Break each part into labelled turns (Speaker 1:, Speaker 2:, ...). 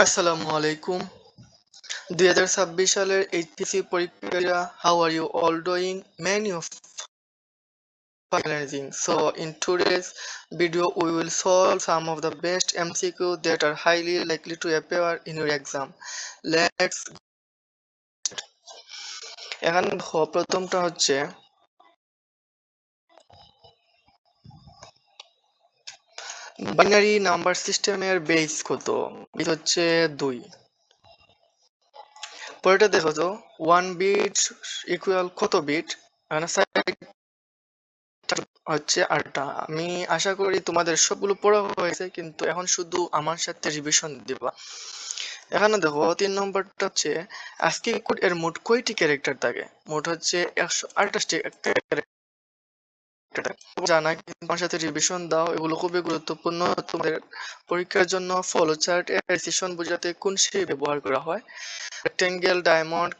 Speaker 1: আসসালামু আলাইকুম। 2026 সালের এইচএসসি পরীক্ষার্থীরা, how are you all doing? Many of challenging. So in today's video we will solve some of the best MCQ that are highly likely to appear in your exam. Let's এখানে দেখো প্রথমটা হচ্ছে binary number সিস্টেমের base কত? Base হচ্ছে 2। পরেরটা দেখো তো 1 বিট ইকুয়াল কত বিট? এখানে হচ্ছে 8টা। আমি আশা করি তোমাদের সবগুলো পড়া হয়েছে, কিন্তু এখন শুধু আমার সাথে রিভিশন দিবা। এখানে দেখো 3 নম্বরটা হচ্ছে আজকে কোড এর মোট কয়টি ক্যারেক্টার থাকে? মোট হচ্ছে 128টি ক্যারেক্টার। জানা কিন্তু আমার সাথে রিভিশন দাও, এগুলো খুবই গুরুত্বপূর্ণ তোমাদের পরীক্ষার জন্য। ফলো চার্ট এর ডিসিশন বোঝাতে কোন শেপ ব্যবহার করা হয়? রেক্টেঙ্গেল, ডায়মন্ড,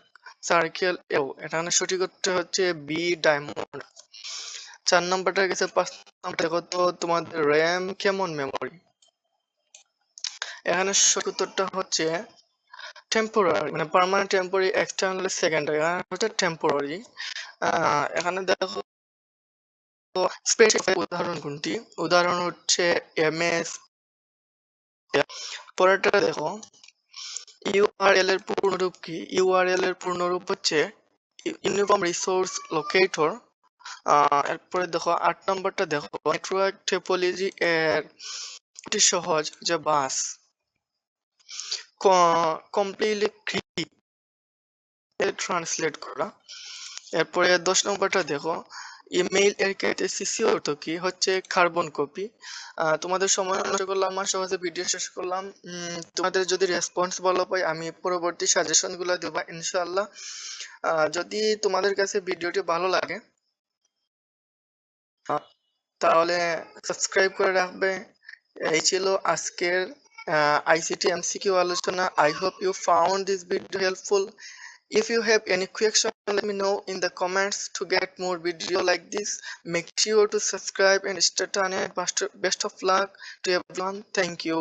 Speaker 1: সার্কেল, এখানে সঠিক উত্তর হচ্ছে বি, ডায়মন্ড। 4 নম্বরটা গেছে। 5 নম্বরটা দেখো তো তোমাদের র্যাম কেমন মেমোরি? এখানে সঠিক উত্তরটা হচ্ছে টেম্পোরারি, মানে পার্মানেন্ট, টেম্পোরারি, এক্সটার্নাল, সেকেন্ডারি। এখানে হচ্ছে টেম্পোরারি। এখানে দেখো স্পেসিফাই উদাহরণ কোনটি? উদাহরণ হচ্ছে এমএস। পরেরটা দেখো ইউআরএল এর পূর্ণরূপ কি? ইউআরএল এর পূর্ণরূপ হচ্ছে ইউনিফর্ম রিসোর্স লোকেটর। এরপরে দেখো 8 নম্বরটা দেখো নেটওয়ার্ক টোপোলজি এর একটি সহজ যে বাস কমপ্লিটলি ট্রান্সলেট করা। এরপরে 10 নম্বরটা দেখো ইমেইল এর ক্ষেত্রে সিসি অর্থ কি? হচ্ছে কার্বন কপি। তোমাদের সময় নষ্ট করলাম, আমার সহজে ভিডিও শেষ করলাম। তোমাদের যদি রেসপন্স ভালো পাই আমি পরবর্তী সাজেশন গুলো দেবো ইনশাআল্লাহ। যদি তোমাদের কাছে ভিডিওটি ভালো লাগে তাহলে সাবস্ক্রাইব করে রাখবে। এই ছিল আজকের ICT MCQ আলোচনা। I hope you found this video helpful. If you have any question, let me know in the comments. To get more video like this, make sure to subscribe and stay tuned. Best of luck to everyone. Thank you.